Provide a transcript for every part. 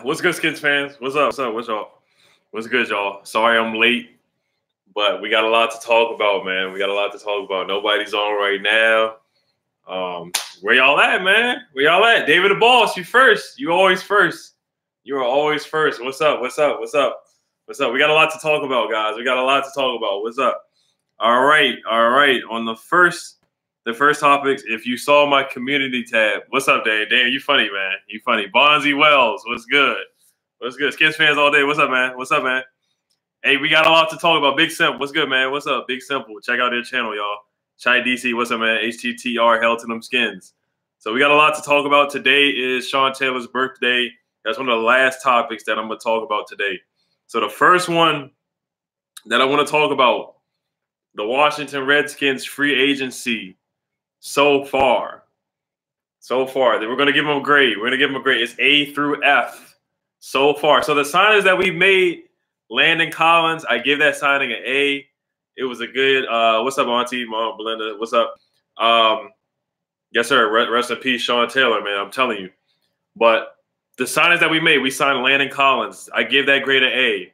What's good, Skins fans? What's up? What's up? What's y'all? What's good, y'all? Sorry I'm late, but we got a lot to talk about, man. We got a lot to talk about. Nobody's on right now. Where y'all at, man? Where y'all at? David the Boss, you first. You always first. You are always first. What's up? What's up? What's up? What's up? We got a lot to talk about, guys. We got a lot to talk about. What's up? All right. All right. On the first topics, if you saw my community tab, what's up, Dave? Damn, you funny, man. You funny. Bonzi Wells, what's good? What's good? Skins fans all day. What's up, man? What's up, man? Hey, we got a lot to talk about. Big Simp, what's good, man? What's up? Big Simple. Check out their channel, y'all. Chai DC, what's up, man? HTTR, hell to them skins. So we got a lot to talk about. Today is Sean Taylor's birthday. That's one of the last topics that I'm going to talk about today. So the first one that I want to talk about, the Washington Redskins free agency so far. We're going to give them a grade. We're going to give them a grade. It's A through F so far. So the signings that we made, Landon Collins, I give that signing an A. It was a good, what's up, Auntie, Mom, Belinda, what's up? Yes, sir, rest in peace, Sean Taylor, man, I'm telling you. But the signings that we made, we signed Landon Collins. I give that grade an A.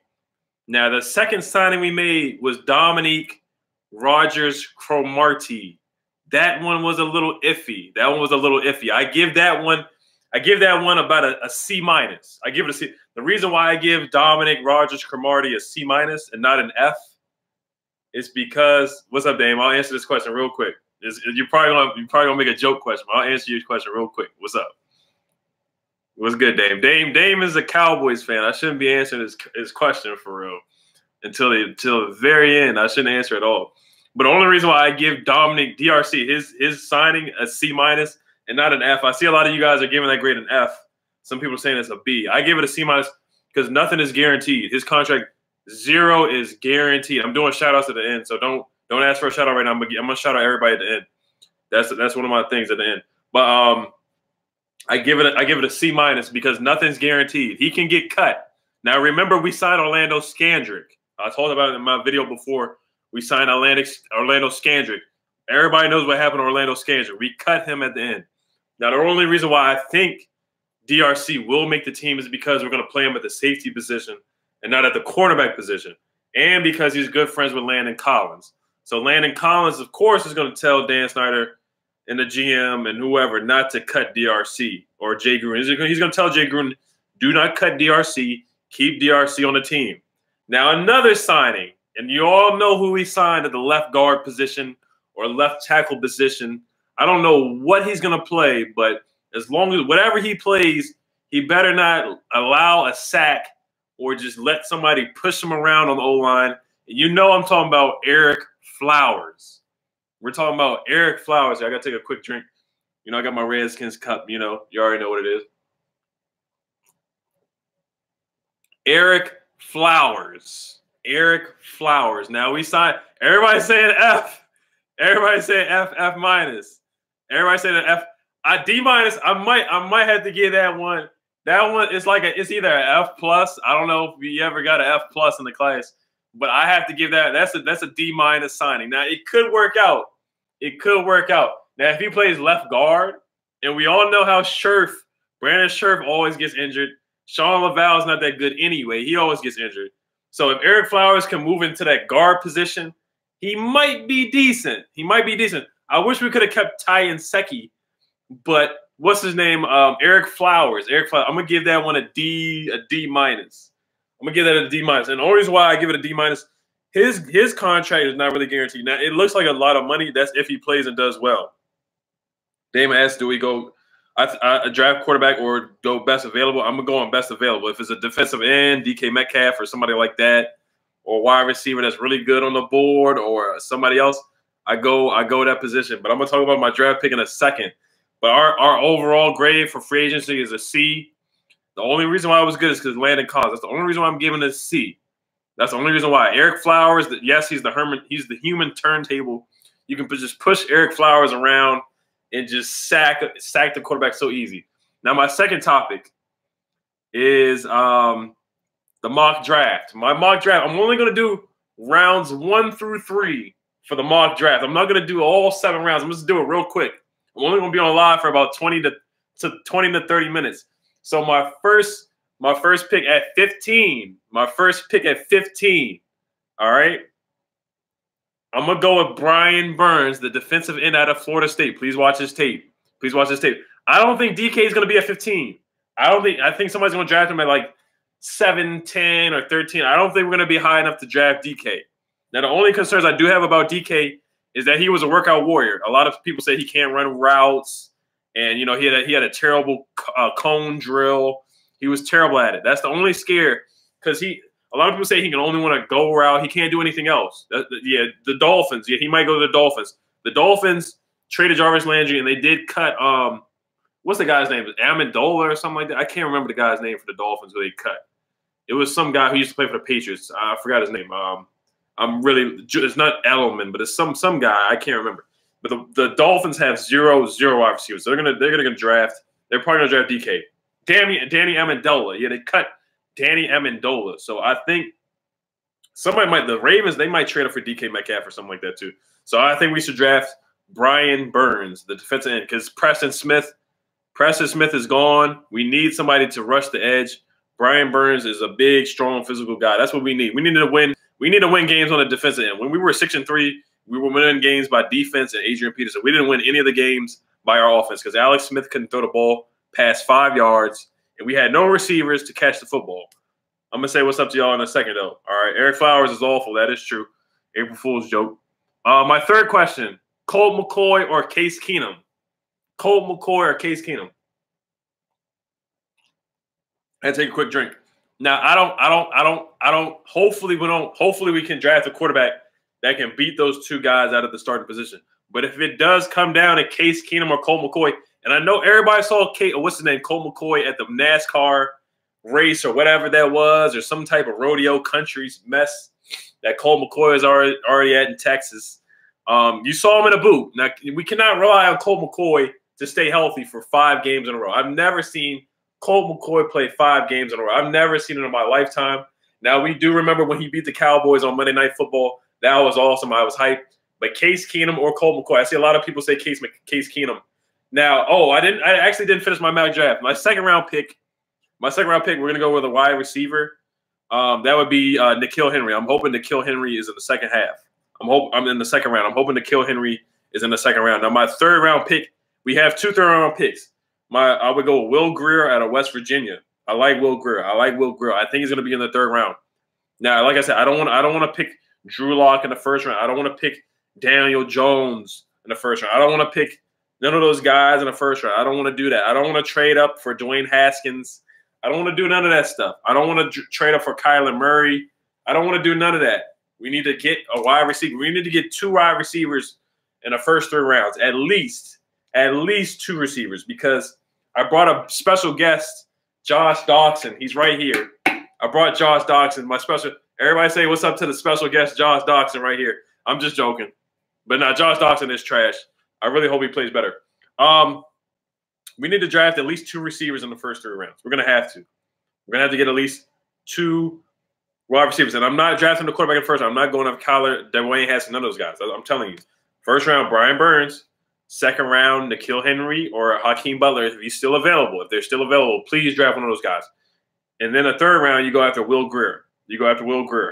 Now, the second signing we made was Dominique Rodgers-Cromartie. That one was a little iffy. I give that one about a C minus. I give it a C. The reason why I give Dominic Rodgers-Cromartie a C minus and not an F is because, what's up, Dame? I'll answer this question real quick. You're probably gonna make a joke question, but I'll answer your question real quick. What's up? What's good, Dame? Dame is a Cowboys fan. I shouldn't be answering his question for real until the very end. I shouldn't answer at all. But the only reason why I give Dominic DRC his signing a C minus and not an F, I see a lot of you guys are giving that grade an F. Some people are saying it's a B. I give it a C minus because nothing is guaranteed. His contract, 0 is guaranteed. I'm doing shout outs at the end, so don't ask for a shout out right now. I'm gonna shout out everybody at the end. That's one of my things at the end. But I give it a C minus because nothing's guaranteed. He can get cut. Now remember, we signed Orlando Scandrick. I told about it in my video before. We signed Orlando Scandrick. Everybody knows what happened to Orlando Scandrick. We cut him at the end. Now, the only reason why I think DRC will make the team is because we're going to play him at the safety position and not at the cornerback position, and because he's good friends with Landon Collins. So Landon Collins, of course, is going to tell Dan Snyder and the GM and whoever not to cut DRC or Jay Gruden. He's going to tell Jay Gruden, do not cut DRC. Keep DRC on the team. Now, another signing. And you all know who he signed at the left guard position or left tackle position. I don't know what he's going to play, but as long as whatever he plays, he better not allow a sack or just let somebody push him around on the O-line. You know I'm talking about Eric Flowers. We're talking about Eric Flowers. I got to take a quick drink. You know, I got my Redskins cup. You know, you already know what it is. Eric Flowers. Now we signed. Everybody saying F. Everybody saying F minus. Everybody saying F. D minus. I might have to give that one. That one is it's either an F plus. I don't know if we ever got an F plus in the class, but I have to give that. That's a D minus signing. Now it could work out. Now if he plays left guard, and we all know how Brandon Scherf always gets injured. Sean Laval's not that good anyway. He always gets injured. So if Eric Flowers can move into that guard position, he might be decent. I wish we could have kept Ty and Seki, but what's his name? Eric Flowers. I'm gonna give that one a D minus. I'm gonna give that a D minus. And the only reason why I give it a D minus, his contract is not really guaranteed. Now it looks like a lot of money. That's if he plays and does well. Damon asked, do we go a draft quarterback or go best available? I'm going to go on best available. If it's a defensive end, DK Metcalf or somebody like that, or wide receiver that's really good on the board or somebody else, I go that position. But I'm going to talk about my draft pick in a second. But our overall grade for free agency is a C. The only reason why it was good is because Landon Collins. That's the only reason why I'm giving it a C. That's the only reason why. Eric Flowers, yes, he's the human turntable. You can just push Eric Flowers around and just sack the quarterback so easy. Now, my second topic is the mock draft. My mock draft, I'm only going to do rounds 1 through 3 for the mock draft. I'm not going to do all 7 rounds. I'm just going to do it real quick. I'm only going to be on live for about 20 to 30 minutes. So my first My first pick at 15. My first pick at 15. All right. I'm going to go with Brian Burns, the defensive end out of Florida State. Please watch his tape. Please watch his tape. I don't think DK is going to be at 15. I think somebody's going to draft him at like 7, 10, or 13. I don't think we're going to be high enough to draft DK. Now, the only concerns I do have about DK is that he was a workout warrior. A lot of people say he can't run routes, and he had a terrible cone drill. He was terrible at it. That's the only scare, because a lot of people say he can only want to go route. He can't do anything else. The Dolphins. Yeah, he might go to the Dolphins. The Dolphins traded Jarvis Landry, and they did cut what's the guy's name? Amendola or something like that. I can't remember the guy's name for the Dolphins who they cut. It was some guy who used to play for the Patriots. I forgot his name. It's not Edelman, but it's some guy. I can't remember. But the Dolphins have zero wide receivers. They're gonna draft. They're probably gonna draft DK. Danny Amendola. Yeah, they cut Danny Amendola. So I think the Ravens, they might trade up for DK Metcalf or something like that too. So I think we should draft Brian Burns, the defensive end, because Preston Smith is gone. We need somebody to rush the edge. Brian Burns is a big, strong, physical guy. That's what we need. We need to win. We need to win games on the defensive end. When we were 6-3, we were winning games by defense and Adrian Peterson. We didn't win any of the games by our offense because Alex Smith couldn't throw the ball past 5 yards, and we had no receivers to catch the football. I'm going to say what's up to y'all in a second, though. All right, Eric Flowers is awful. That is true. April Fool's joke. My third question, Colt McCoy or Case Keenum? Colt McCoy or Case Keenum? I take a quick drink. Now, I don't. Hopefully we can draft a quarterback that can beat those two guys out of the starting position. But if it does come down to Case Keenum or Colt McCoy, and I know everybody saw Colt McCoy at the NASCAR race or whatever that was, or some type of rodeo country's mess that Colt McCoy is already at in Texas. You saw him in a boot. Now, we cannot rely on Colt McCoy to stay healthy for 5 games in a row. I've never seen Colt McCoy play 5 games in a row. I've never seen it in my lifetime. Now, we do remember when he beat the Cowboys on Monday Night Football. That was awesome. I was hyped. But Case Keenum or Colt McCoy, I see a lot of people say Case Keenum. Now, I actually didn't finish my mock draft. My second round pick, we're going to go with a wide receiver. That would be N'Keal Henry. I'm hoping N'Keal Henry is in the second half. I'm in the second round. I'm hoping N'Keal Henry is in the second round. Now, my third round pick, we have 2 third-round picks. I would go with Will Grier out of West Virginia. I like Will Grier. I think he's going to be in the third round. Now, like I said, I don't want to pick Drew Lock in the first round. I don't want to pick Daniel Jones in the first round. I don't want to pick none of those guys in the first round. I don't want to do that. I don't want to trade up for Dwayne Haskins. I don't want to do none of that stuff. I don't want to trade up for Kyler Murray. I don't want to do none of that. We need to get a wide receiver. We need to get 2 wide receivers in the first 3 rounds, at least 2 receivers, because I brought a special guest, Josh Doxson. He's right here. I brought Josh Doxson, everybody say what's up to the special guest, Josh Doxson, right here. I'm just joking. But now Josh Doxson is trash. I really hope he plays better. We need to draft at least 2 receivers in the first 3 rounds. We're going to have to. We're going to have to get at least 2 wide receivers. And I'm not drafting the quarterback in the first round. I'm not going up Kyler, Dwayne Haskins, none of those guys. I'm telling you. First round, Brian Burns. Second round, N'Keal Henry or Hakeem Butler, if he's still available. If they're still available, please draft one of those guys. And then the third round, you go after Will Grier.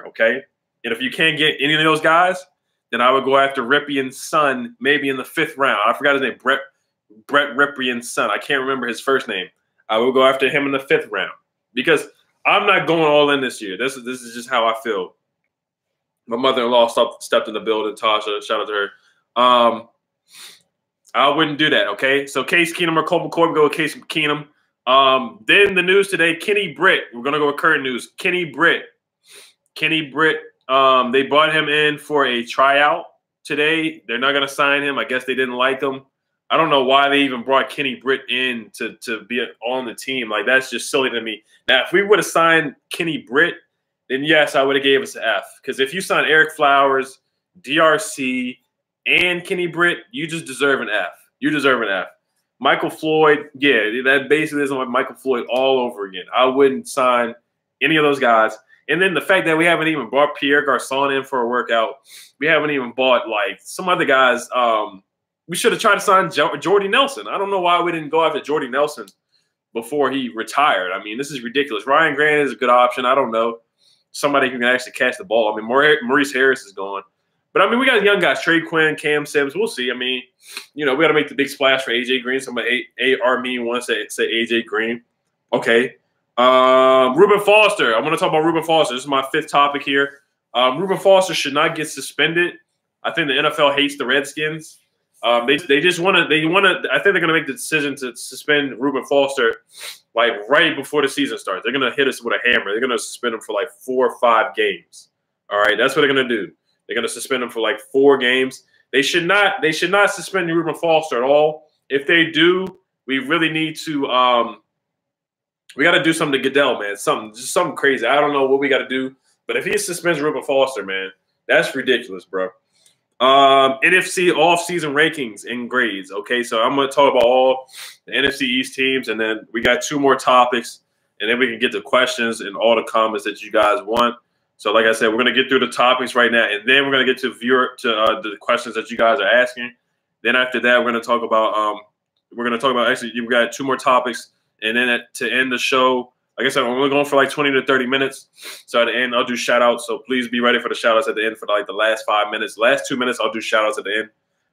Okay? And if you can't get any of those guys, then I would go after Ripien's son, maybe in the 5th round. I forgot his name, Brett Ripien's son. I can't remember his first name. I will go after him in the 5th round because I'm not going all in this year. This is just how I feel. My mother-in-law stepped in the building. Tasha, shout out to her. I wouldn't do that, okay? So Case Keenum or Colt McCoy, we go with Case Keenum. Then the news today, Kenny Britt. We're going to go with current news. Kenny Britt. They brought him in for a tryout today. They're not going to sign him. I guess they didn't like him. I don't know why they even brought Kenny Britt in to be on the team. Like, that's just silly to me. Now, if we would have signed Kenny Britt, then yes, I would have gave us an F. Because if you sign Eric Flowers, DRC, and Kenny Britt, you just deserve an F. You deserve an F. Michael Floyd, yeah, that basically is like Michael Floyd all over again. I wouldn't sign any of those guys. And then the fact that we haven't even brought Pierre Garçon in for a workout. We haven't even bought, like, some other guys. We should have tried to sign Jordy Nelson. I don't know why we didn't go after Jordy Nelson before he retired. I mean, this is ridiculous. Ryan Grant is a good option. I don't know. Somebody who can actually catch the ball. I mean, Maurice Harris is gone. But, I mean, we got young guys. Trey Quinn, Cam Sims. We'll see. I mean, we got to make the big splash for A.J. Green. Somebody, Armin wants to say A.J. Green. Okay. Reuben Foster. I want to talk about Reuben Foster. This is my fifth topic here. Reuben Foster should not get suspended. I think the NFL hates the Redskins. They just want to. I think they're going to make the decision to suspend Reuben Foster like right before the season starts. They're going to hit us with a hammer. They're going to suspend him for like 4 or 5 games. All right, that's what they're going to do. They're going to suspend him for like 4 games. They should not suspend Reuben Foster at all. If they do, we really need to. We got to do something to Goodell, man. Something crazy. I don't know what we got to do, but if he suspends Reuben Foster, man, that's ridiculous, bro. NFC off-season rankings and grades. Okay, so I'm going to talk about all the NFC East teams, and then we got 2 more topics, and then we can get to questions and all the comments that you guys want. So, like I said, we're going to get through the topics right now, and then we're going to get to the questions that you guys are asking. Then after that, we're going to talk about actually we've got 2 more topics, and then to end the show. Like I said, we're only going for like 20 to 30 minutes. So at the end, I'll do shout-outs. So please be ready for the shout-outs at the end for like the last 5 minutes. Last 2 minutes, I'll do shout-outs at the end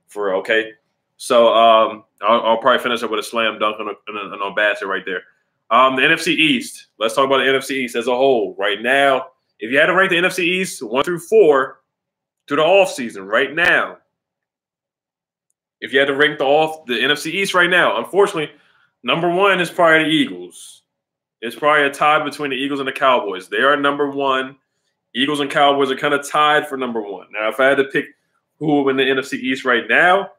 for, okay? So I'll probably finish up with a slam dunk on Bassett right there. The NFC East. Let's talk about the NFC East as a whole. Right now, if you had to rank the NFC East 1 through 4 through the offseason right now, if you had to rank the NFC East right now, unfortunately, number 1 is probably the Eagles. It's probably a tie between the Eagles and the Cowboys. They are number 1. Eagles and Cowboys are kind of tied for number 1. Now, if I had to pick who in the NFC East right now,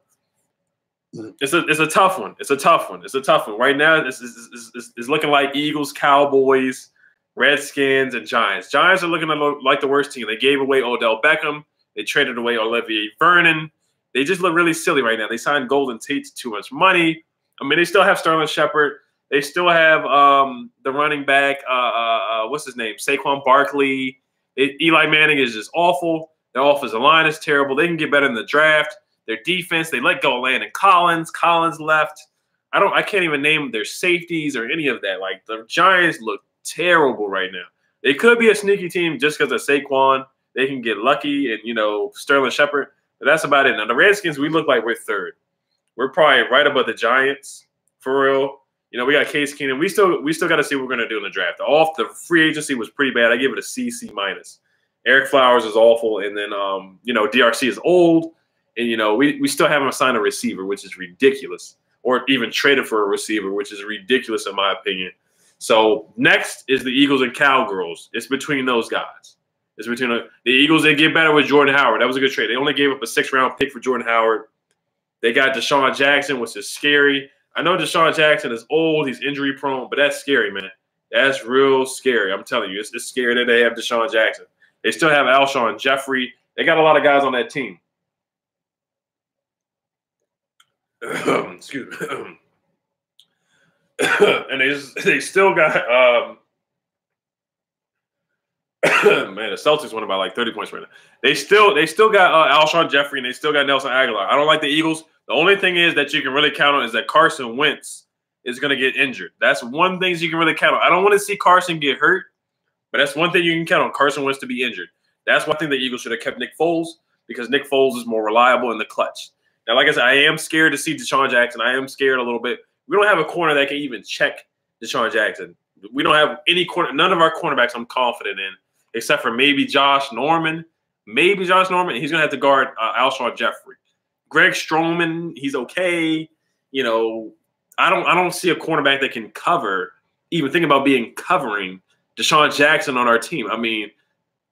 it's a tough one. It's a tough one. Right now, it's looking like Eagles, Cowboys, Redskins, and Giants. Giants are looking like the worst team. They gave away Odell Beckham. They traded away Olivier Vernon. They just look really silly right now. They signed Golden Tate to too much money. I mean, they still have Sterling Shepard. They still have the running back, what's his name, Saquon Barkley. Eli Manning is just awful. Their offensive line is terrible. They can get better in the draft. Their defense, they let go of Landon Collins. Collins left. I can't even name their safeties or any of that. Like, the Giants look terrible right now. They could be a sneaky team just because of Saquon. They can get lucky and, Sterling Shepard. But that's about it. Now, the Redskins, we look like we're 3rd. We're probably right above the Giants, for real. We got Case Keenum. We still got to see what we're going to do in the draft. The free agency was pretty bad. I give it a C, C-. Eric Flowers is awful. And then, DRC is old. And, we still haven't assigned a receiver, which is ridiculous. Or even traded for a receiver, which is ridiculous in my opinion. So next is the Eagles and Cowgirls. It's between those guys. It's between the Eagles. They get better with Jordan Howard. That was a good trade. They only gave up a 6th-round pick for Jordan Howard. They got Deshaun Jackson, which is scary. I know Deshaun Jackson is old. He's injury prone, but that's scary, man. That's real scary. I'm telling you, it's scary that they have Deshaun Jackson. They still have Alshon Jeffrey. They got a lot of guys on that team. Excuse me. And they still got man, the Celtics won by like 30 points right now. They still got Alshon Jeffrey, and they still got Nelson Aguilar. I don't like the Eagles. The only thing is that you can really count on is that Carson Wentz is going to get injured. That's one thing you can really count on. I don't want to see Carson get hurt, but that's one thing you can count on, Carson Wentz to be injured. That's one thing the Eagles should have kept Nick Foles, because Nick Foles is more reliable in the clutch. Now, like I said, I am scared to see Deshaun Jackson. I am scared a little bit. We don't have a corner that can even check Deshaun Jackson. We don't have any corner. None of our cornerbacks I'm confident in, except for maybe Josh Norman. He's going to have to guard Alshon Jeffrey. Greg Stroman, he's okay. I don't see a cornerback that can cover, even think about covering Deshaun Jackson on our team. I mean,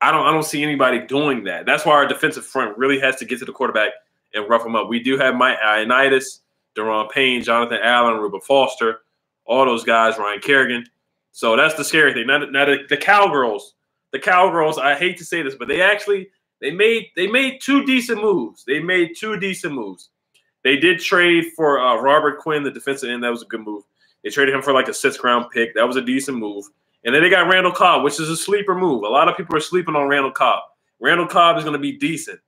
I don't see anybody doing that. That's why our defensive front really has to get to the quarterback and rough him up. We do have Mike Ioannidis, Deron Payne, Jonathan Allen, Reuben Foster, all those guys, Ryan Kerrigan. So that's the scary thing. Now the Cowgirls, I hate to say this, but they made 2 decent moves. They did trade for Robert Quinn, the defensive end. That was a good move. They traded him for like a 6th-round pick. That was a decent move. And then they got Randall Cobb, which is a sleeper move. A lot of people are sleeping on Randall Cobb. Randall Cobb is going to be decent.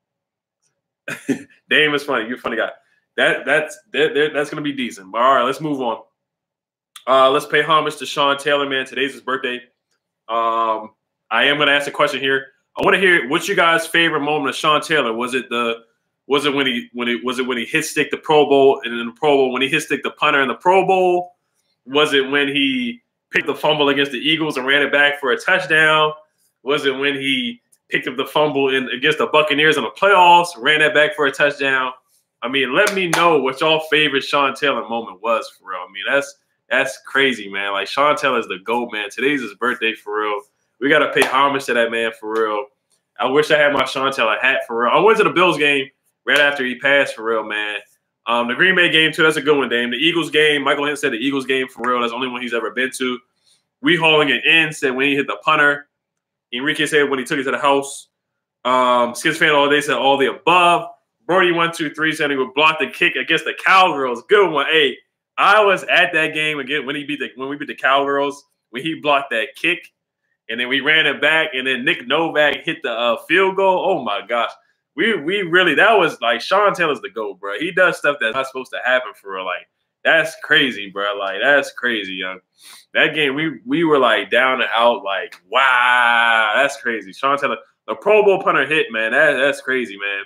Dame is funny. You're a funny guy. That's going to be decent. But all right, let's move on. Let's pay homage to Sean Taylor, man. Today's his birthday. I am going to ask a question here. I want to hear what's your guys' favorite moment of Sean Taylor. Was it when he hit stick the Pro Bowl and in the Pro Bowl when he hit stick the punter in the Pro Bowl? Was it when he picked the fumble against the Eagles and ran it back for a touchdown? Was it when he picked up the fumble against the Buccaneers in the playoffs, ran that back for a touchdown? I mean, let me know what y'all favorite Sean Taylor moment was for real. I mean, that's crazy, man. Like, Sean Taylor's the GOAT, man. Today's his birthday for real. We got to pay homage to that man for real. I wish I had my Sean Taylor hat for real. I went to the Bills game right after he passed for real, man. The Green Bay game, too, that's a good one, Dame. The Eagles game, Michael Hinton said the Eagles game for real. That's the only one he's ever been to. We hauling it in, said when he hit the punter. Enrique said when he took it to the house. Skins fan all day said all the above. Brody 123 said he would block the kick against the Cowgirls. Good one. Hey, I was at that game again when we beat the Cowgirls, when he blocked that kick, and then we ran it back, and then Nick Novak hit the field goal. Oh my gosh. We really, that was like, Sean Taylor's the GOAT, bro. He does stuff that's not supposed to happen for real. Like, that's crazy, bro. Like, that's crazy, young. That game, we were like down and out, like, wow, that's crazy. Sean Taylor, the Pro Bowl punter hit, man. That's crazy, man.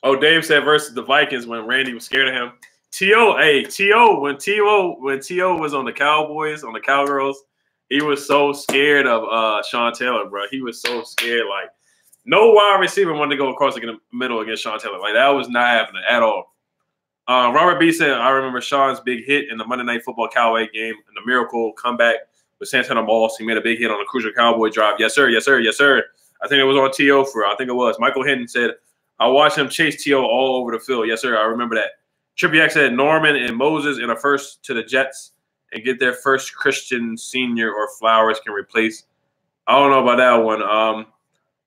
Oh, Dave said versus the Vikings when Randy was scared of him. When T.O. was on the Cowboys, on the Cowgirls, he was so scared of Sean Taylor, bro. He was so scared, like, no wide receiver wanted to go across the middle against Sean Taylor. Like, that was not happening at all. Robert B said, I remember Sean's big hit in the Monday Night Football Cowboy game and the miracle comeback with Santana Moss. He made a big hit on a crucial Cowboy drive. Yes, sir. Yes, sir. Yes, sir. I think it was on T.O. I think it was. Michael Hinton said, I watched him chase T.O. all over the field. Yes, sir. I remember that. Trippy X said Norman and Moses in a first to the Jets and get their first Christian senior or Flowers can replace. I don't know about that one.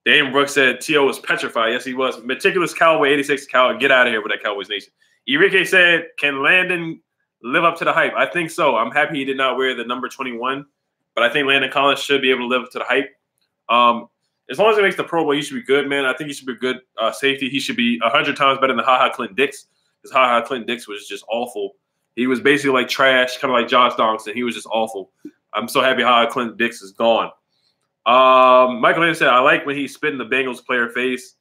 Dame Brooks said T.O. was petrified. Yes, he was. Meticulous Cowboy, 86 Cowboy. Get out of here with that Cowboys Nation. Enrique said, can Landon live up to the hype? I think so. I'm happy he did not wear the number 21, but I think Landon Collins should be able to live up to the hype. As long as he makes the Pro Bowl, he should be good, man. I think he should be good safety. He should be 100 times better than Ha-Ha Clinton Dix, because Ha-Ha Clinton Dix was just awful. He was basically like trash, kind of like Josh Donaldson. He was just awful. I'm so happy Ha-Ha Clinton Dix is gone. Michael Hayden said, I like when he spit in the Bengals player face.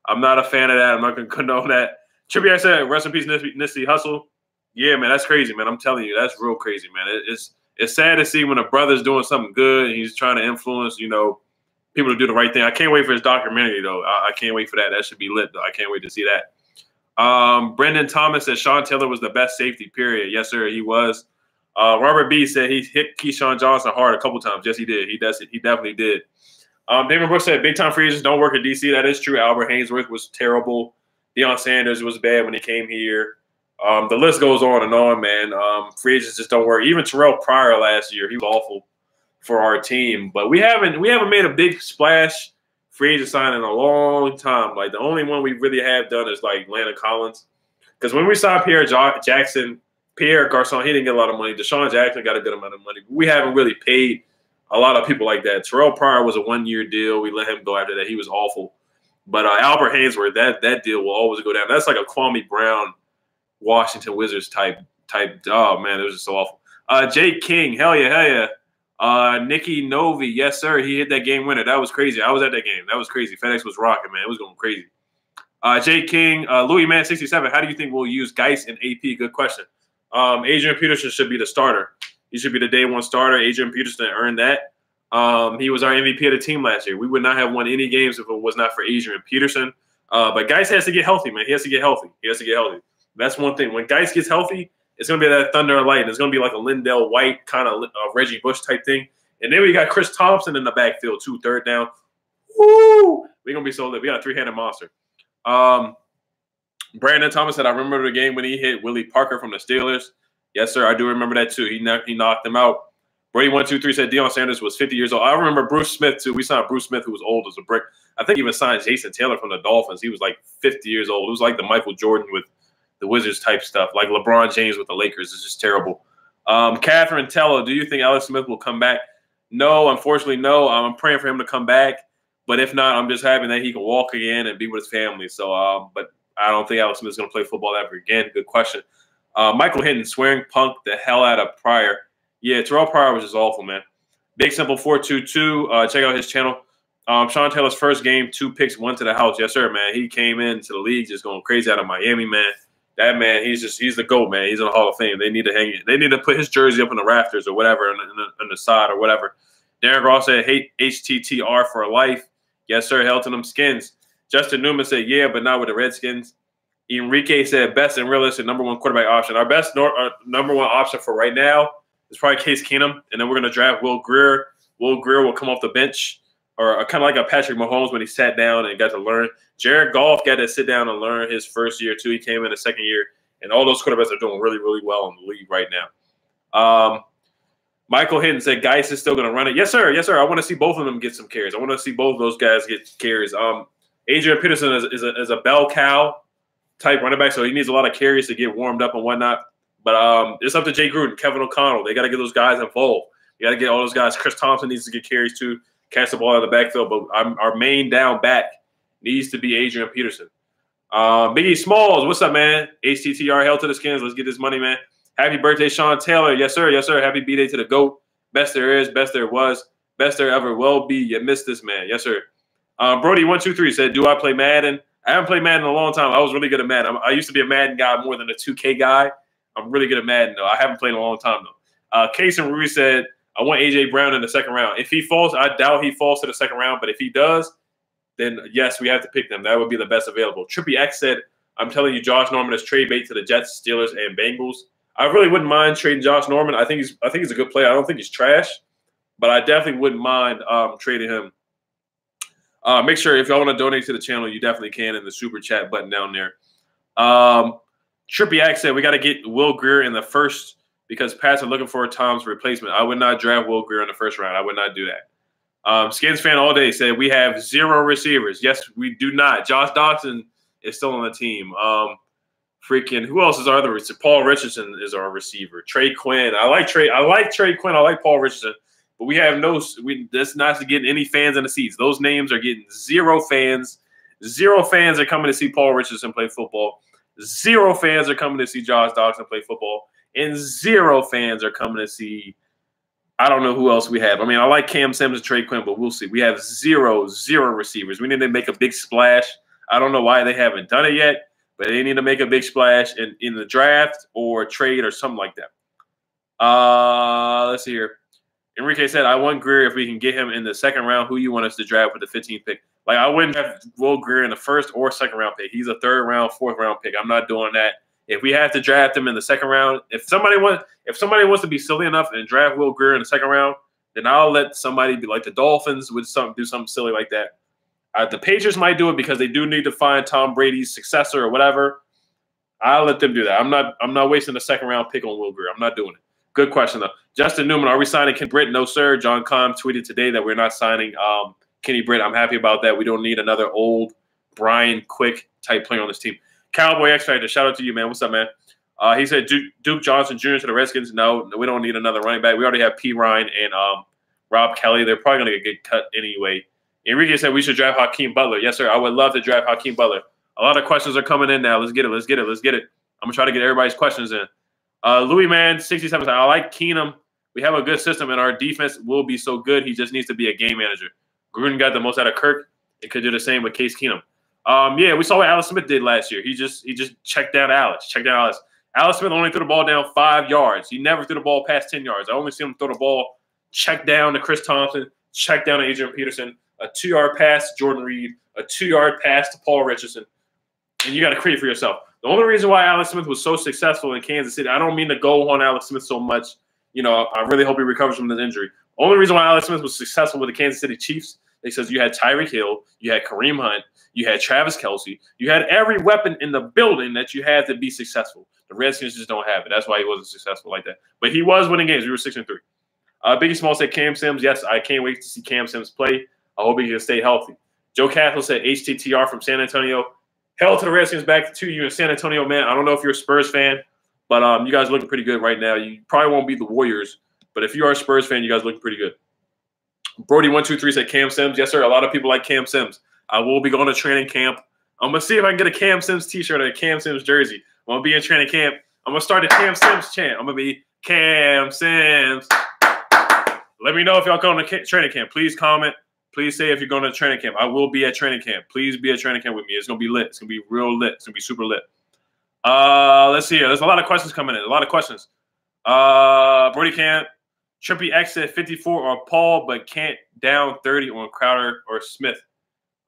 I'm not a fan of that. I'm not going to condone that. Trippy, I said, rest in peace, Nipsey Hussle. Yeah, man, that's crazy, man. I'm telling you, that's real crazy, man. It's sad to see when a brother's doing something good and he's trying to influence, people to do the right thing. I can't wait for his documentary, though. I can't wait for that. That should be lit, though. I can't wait to see that. Brendan Thomas said Sean Taylor was the best safety, period. Yes, sir, he was. Robert B said he hit Keyshawn Johnson hard a couple times. Yes, he did. He definitely did. David Brooks said big-time free agents don't work at D.C. That is true. Albert Haynesworth was terrible. Deion Sanders was bad when he came here. The list goes on and on, man. Free agents just don't work. Even Terrell Pryor last year, he was awful for our team. But we haven't made a big splash free agent signing in a long time. Like, the only one we really have done is like Landon Collins. Because when we signed Pierre Jackson, Pierre Garçon, he didn't get a lot of money. Deshaun Jackson got a good amount of money. But we haven't really paid a lot of people like that. Terrell Pryor was a one-year deal. We let him go after that. He was awful. But Albert Haynesworth, that deal will always go down. That's like a Kwame Brown, Washington Wizards type. Oh, man, it was just so awful. Jake King, hell yeah. Nicky Novi, yes, sir. He hit that game winner. That was crazy. I was at that game. That was crazy. FedEx was rocking, man. It was going crazy. Jake King, Louis Man 67. How do you think we'll use Geis and AP? Good question. Adrian Peterson should be the starter. He should be the day one starter. Adrian Peterson earned that. He was our MVP of the team last year. We would not have won any games if it was not for Adrian Peterson. But Geis has to get healthy, man. He has to get healthy. That's one thing. When Geis gets healthy, it's going to be that thunder and lightning. It's going to be like a Lindell White kind of Reggie Bush type thing. And then we got Chris Thompson in the backfield, too, third down. Woo! We're going to be so lit. We got a three-handed monster. Brandon Thomas said, I remember the game when he hit Willie Parker from the Steelers. Yes, sir. I do remember that, too. He knocked him out. Brady 123 said Deion Sanders was 50 years old. I remember Bruce Smith, too. We signed Bruce Smith, who was old as a brick. I think even signed Jason Taylor from the Dolphins. He was like 50 years old. It was like the Michael Jordan with the Wizards type stuff, like LeBron James with the Lakers. It's just terrible. Catherine Tello, do you think Alex Smith will come back? No, unfortunately, no. I'm praying for him to come back. But if not, I'm just happy that he can walk again and be with his family. So, but I don't think Alex Smith is going to play football ever again. Good question. Michael Hinton swearing Punk the hell out of Pryor. Yeah, Terrell Pryor was just awful, man. Big Simple 422. Check out his channel. Sean Taylor's first game, 2 picks, 1 to the house. Yes, sir, man. He came into the league just going crazy out of Miami, man. That man, he's the GOAT, man. He's in the Hall of Fame. They need to hang it. They need to put his jersey up in the rafters or whatever on the side or whatever. Darren Ross said, hate HTTR for life. Yes, sir. Hell to them skins. Justin Newman said, yeah, but not with the Redskins. Enrique said, best and realistic #1 quarterback option. Our best #1 option for right now is probably Case Keenum, and then we're going to draft Will Grier. Will Grier will come off the bench, or kind of like a Patrick Mahomes when he sat down and got to learn. Jared Goff got to sit down and learn his first year, too. He came in the second year, and all those quarterbacks are doing really, really well in the league right now. Michael Hinton said, Geis is still going to run it. Yes, sir. Yes, sir. I want to see both of them get some carries. I want to see both of those guys get carries. Adrian Peterson is a bell cow type running back, so he needs a lot of carries to get warmed up and whatnot. But it's up to Jay Gruden, Kevin O'Connell. They got to get those guys involved. You got to get all those guys. Chris Thompson needs to get carries too, catch the ball out of the backfield. But our main down back needs to be Adrian Peterson. Biggie Smalls, what's up, man? HTTR, hell to the skins. Let's get this money, man. Happy birthday, Sean Taylor. Yes, sir. Yes, sir. Happy B-Day to the GOAT. Best there is, best there was, best there ever will be. You missed this, man. Yes, sir. Brody123 said, do I play Madden? I haven't played Madden in a long time. I was really good at Madden. I used to be a Madden guy more than a 2K guy. I'm really good at Madden, though. I haven't played in a long time, though. Case and Ruiz said, I want A.J. Brown in the second round. If he falls, I doubt he falls to the second round, but if he does, then yes, we have to pick them. That would be the best available. Trippy X said, I'm telling you, Josh Norman is trade bait to the Jets, Steelers, and Bengals. I really wouldn't mind trading Josh Norman. I think he's a good player. I don't think he's trash, but I definitely wouldn't mind trading him. Make sure if y'all want to donate to the channel, you definitely can in the super chat button down there. Trippy X said we got to get Will Grier in the first because Pats are looking for Tom's replacement. I would not draft Will Grier in the first round. I would not do that. Skins fan all day said we have 0 receivers. Yes, we do not. Josh Dawson is still on the team. Freaking who else is our other receiver? Paul Richardson is our receiver. Trey Quinn. I like Trey Quinn. I like Paul Richardson. But we have that's not getting any fans in the seats. Those names are getting 0 fans. 0 fans are coming to see Paul Richardson play football. 0 fans are coming to see Josh Dawson play football. And 0 fans are coming to see, I don't know who else we have. I mean, I like Cam Sims and Trey Quinn, but we'll see. We have 0 receivers. We need to make a big splash. I don't know why they haven't done it yet, but they need to make a big splash in the draft or trade or something like that. Let's see here. Enrique said, I want Grier if we can get him in the second round. Who you want us to draft with the 15th pick? Like, I wouldn't have Will Grier in the first or second round pick. He's a 3rd round, 4th round pick. I'm not doing that. If we have to draft him in the second round, if somebody wants to be silly enough and draft Will Grier in the second round, then I'll let somebody be like the Dolphins do something silly like that. The Patriots might do it because they do need to find Tom Brady's successor or whatever. I'll let them do that. I'm not wasting a second round pick on Will Grier. I'm not doing it. Good question, though. Justin Newman, are we signing Ken Britt? No, sir. John Comm tweeted today that we're not signing Kenny Britt. I'm happy about that. We don't need another old Brian Quick type player on this team. Cowboy X Factor, shout out to you, man. What's up, man? He said Duke Johnson Jr. to the Redskins. No, we don't need another running back. We already have P. Ryan and Rob Kelly. They're probably going to get cut anyway. Enrique said we should draft Hakeem Butler. Yes, sir. I would love to draft Hakeem Butler. A lot of questions are coming in now. Let's get it. Let's get it. Let's get it. I'm going to try to get everybody's questions in. Louis Man 67 said, I like Keenum. We have a good system, and our defense will be so good. He just needs to be a game manager. Gruden got the most out of Kirk. It could do the same with Case Keenum. Yeah, we saw what Alex Smith did last year. He just checked down Alex. Alex Smith only threw the ball down 5 yards. He never threw the ball past 10 yards. I only see him throw the ball check down to Chris Thompson, check down to Adrian Peterson, a 2-yard pass to Jordan Reed, a 2-yard pass to Paul Richardson. And you got to create for yourself. The only reason why Alex Smith was so successful in Kansas City, I don't mean to go on Alex Smith so much. You know, I really hope he recovers from this injury. Only reason why Alex Smith was successful with the Kansas City Chiefs is because you had Tyreek Hill, you had Kareem Hunt, you had Travis Kelce, you had every weapon in the building that you had to be successful. The Redskins just don't have it. That's why he wasn't successful like that. But he was winning games. We were 6-3. Biggie Small said Cam Sims. Yes, I can't wait to see Cam Sims play. I hope he can stay healthy. Joe Castle said HTTR from San Antonio. Hell to the Redskins, back to you in San Antonio, man. I don't know if you're a Spurs fan, but you guys are looking pretty good right now. You probably won't beat the Warriors, but if you are a Spurs fan, you guys look pretty good. Brody123 said Cam Sims. Yes, sir. A lot of people like Cam Sims. I will be going to training camp. I'm going to see if I can get a Cam Sims t-shirt or a Cam Sims jersey. I'm going to be in training camp. I'm gonna start the Cam Sims chant. I'm gonna be Cam Sims. Let me know if y'all going to training camp. Please comment. Please say if you're going to training camp. I will be at training camp. Please be at training camp with me. It's gonna be lit. It's gonna be real lit. It's gonna be super lit. Let's see here. There's a lot of questions coming in. A lot of questions. Brody can't. Trippy X at 54 or Paul, but can't down 30 on Crowder or Smith.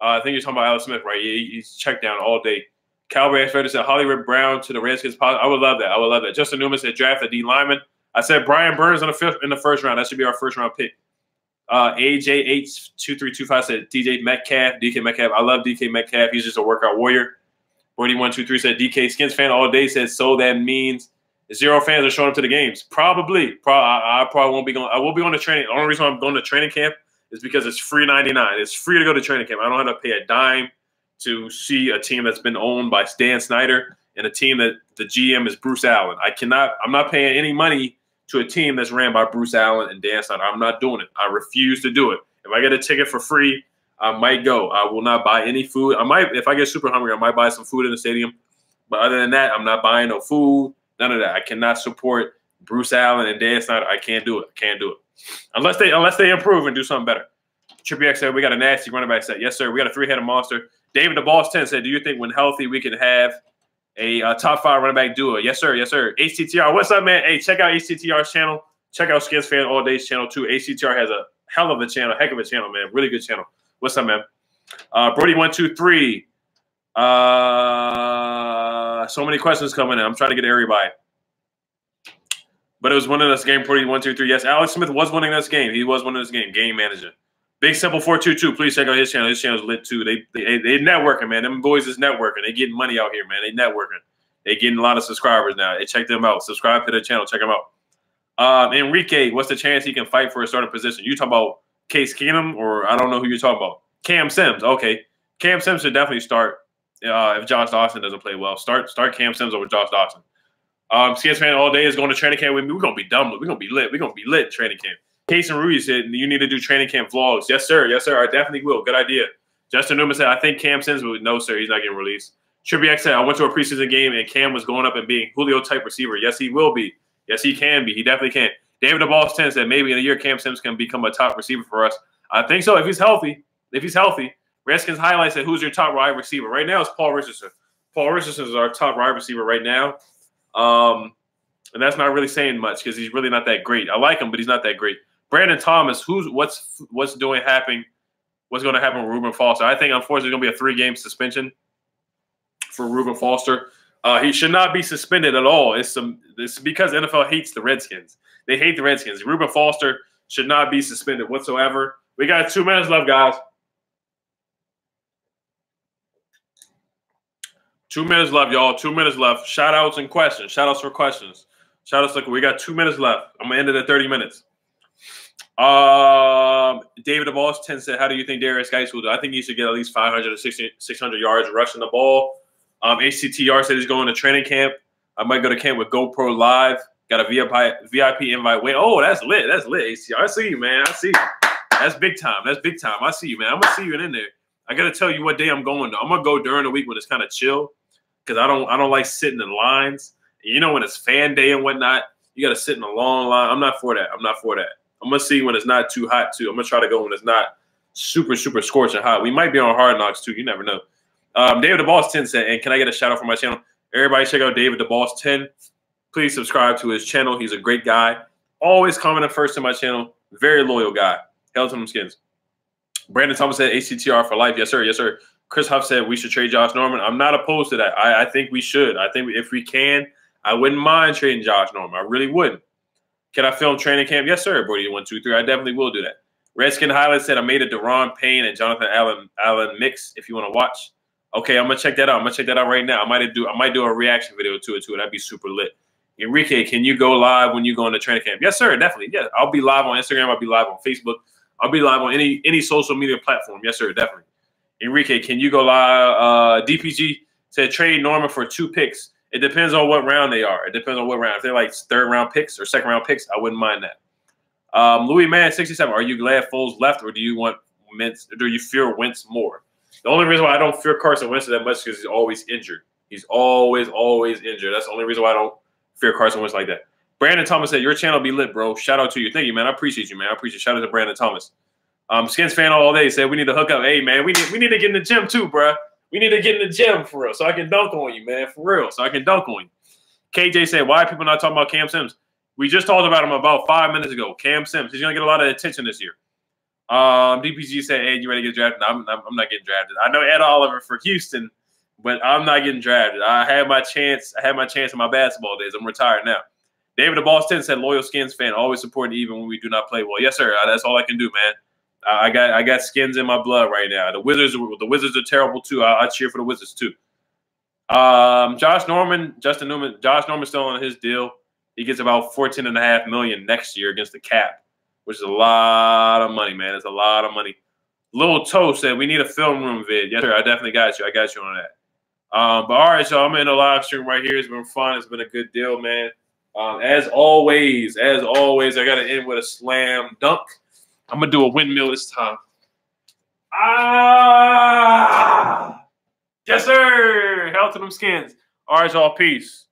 I think you're talking about Alex Smith, right? He's checked down all day. Cowboy Expert said Hollywood Brown to the Redskins. I would love that. I would love that. Justin Newman said draft a D lineman. I said Brian Burns in the first round. That should be our first round pick. AJH2325 said DK Metcalf. I love DK Metcalf. He's just a workout warrior. 4123 said DK Skins fan all day. Said so that means 0 fans are showing up to the games. Probably. I probably won't be going. I will be on the training. The only reason I'm going to training camp is because it's free 99. It's free to go to training camp. I don't have to pay a dime to see a team that's been owned by Dan Snyder and a team that the GM is Bruce Allen. I'm not paying any money to a team that's ran by Bruce Allen and Dan Snyder. I'm not doing it. I refuse to do it. If I get a ticket for free, I might go. I will not buy any food. I might, if I get super hungry, I might buy some food in the stadium. But other than that, I'm not buying no food. None of that. I cannot support Bruce Allen and Dan Snyder. I can't do it. I can't do it. Unless they improve and do something better. Trippy X said, we got a nasty running back set. Yes, sir. We got a three-headed monster. David the Boss 10 said, do you think when healthy we can have a top 5 running back duo? Yes, sir. Yes, sir. HTTR. What's up, man? Hey, check out HTTR's channel. Check out Skins Fan All Day's channel, too. HTTR has a hell of a channel. Heck of a channel, man. Really good channel. What's up, man? Brody123. So many questions coming in. I'm trying to get everybody. But it was winning this game, Brody123. Yes, Alex Smith was winning this game. He was winning this game. Game manager. Big Simple 422. Please check out his channel. His channel's lit too. They networking, man. Them boys is networking. They getting money out here, man. They networking. They getting a lot of subscribers now. Hey, check them out. Subscribe to their channel. Check them out. Enrique, what's the chance he can fight for a starting position? You talking about Case Keenum, or I don't know who you're talking about. Cam Sims. Okay, Cam Sims should definitely start if Josh Dawson doesn't play well. Start Cam Sims over Josh Dawson. Skins Fan All Day is going to training camp with me. We're gonna be dumb. We're gonna be lit. We're gonna be lit training camp. Case and Rudy said, you need to do training camp vlogs. Yes, sir. Yes, sir. I definitely will. Good idea. Justin Newman said, I think Cam Sims will. No, sir. He's not getting released. Trippy X said, I went to a preseason game and Cam was going up and being Julio-type receiver. Yes, he will be. Yes, he can be. He definitely can. David the Boss 10 said, maybe in a year Cam Sims can become a top receiver for us. I think so if he's healthy. If he's healthy. Redskins highlight said, who's your top wide receiver? Right now it's Paul Richardson. Paul Richardson is our top wide receiver right now. And that's not really saying much because he's really not that great. I like him, but he's not that great. Brandon Thomas, what's going to happen with Reuben Foster? I think, unfortunately, it's going to be a 3-game suspension for Reuben Foster. He should not be suspended at all. It's because NFL hates the Redskins. They hate the Redskins. Reuben Foster should not be suspended whatsoever. We got 2 minutes left, guys. 2 minutes left, y'all. 2 minutes left. Shout-outs and questions. Shout-outs for questions. Shout-outs. Look, we got 2 minutes left. I'm going to end it at 30 minutes. David the Boss 10 said, how do you think Darius Geis will do? I think he should get at least 500 to 600 yards rushing the ball. HCTR said he's going to training camp. I might go to camp with GoPro Live. Got a VIP invite. Wait, oh, that's lit. That's lit, HCTR. I see you, man. I see you. That's big time. That's big time. I see you, man. I'm going to see you in there. I got to tell you what day I'm going to. I'm going to go during the week when it's kind of chill because I don't like sitting in lines. You know, when it's fan day and whatnot, you got to sit in a long line. I'm not for that. I'm not for that. I'm going to see when it's not too hot, too. I'm going to try to go when it's not super, super scorching hot. We might be on Hard Knocks, too. You never know. David the Boss 10 said, and can I get a shout-out for my channel? Everybody check out David the Boss 10. Please subscribe to his channel. He's a great guy. Always commenting first to my channel. Very loyal guy. Hell to them Skins. Brandon Thomas said, ACTR for life. Yes, sir. Yes, sir. Chris Huff said we should trade Josh Norman. I'm not opposed to that. I think we should. I think if we can, I wouldn't mind trading Josh Norman. I really wouldn't. Can I film training camp? Yes, sir, Brody 123. I definitely will do that. Redskin Highlight said I made a Deron Payne and Jonathan Allen mix if you want to watch. Okay, I'm gonna check that out. I'm gonna check that out right now. I might do a reaction video to it too. That'd be super lit. Enrique, can you go live when you go into training camp? Yes, sir, definitely. Yeah, I'll be live on Instagram. I'll be live on Facebook. I'll be live on any social media platform. Yes, sir, definitely. Enrique, can you go live? DPG said trade Norman for 2 picks. It depends on what round they are. It depends on what round. If they're like 3rd round picks or 2nd round picks, I wouldn't mind that. Louis Man 67. Are you glad Foles left, or do you want Wentz? Do you fear Wentz more? The only reason why I don't fear Carson Wentz that much is because he's always injured. He's always injured. That's the only reason why I don't fear Carson Wentz like that. Brandon Thomas said, your channel be lit, bro. Shout out to you. Thank you, man. I appreciate you, man. I appreciate it. Shout out to Brandon Thomas. Skins fan all day said we need to hook up. Hey, man, we need to get in the gym too, bro. We need to get in the gym for real so I can dunk on you, man. For real. So I can dunk on you. KJ said, why are people not talking about Cam Sims? We just talked about him about 5 minutes ago. Cam Sims. He's going to get a lot of attention this year. DPG said, hey, you ready to get drafted? I'm not getting drafted. I know Ed Oliver for Houston, but I'm not getting drafted. I had my chance. I had my chance in my basketball days. I'm retired now. David the Boss 10 said, loyal Skins fan, always supporting even when we do not play well. Yes, sir. That's all I can do, man. I got Skins in my blood right now. The Wizards are terrible too. I cheer for the Wizards too. Justin Newman, Josh Norman's still on his deal. He gets about $14.5 million next year against the cap, which is a lot of money, man. It's a lot of money. Lil Toe said we need a film room vid. Yes, sir. I definitely got you. I got you on that. But all right, so I'm in the live stream right here. It's been fun. It's been a good deal, man. As always, I got to end with a slam dunk. I'm going to do a windmill this time. Yes, sir. Hell to them Skins. All right, y'all. Peace.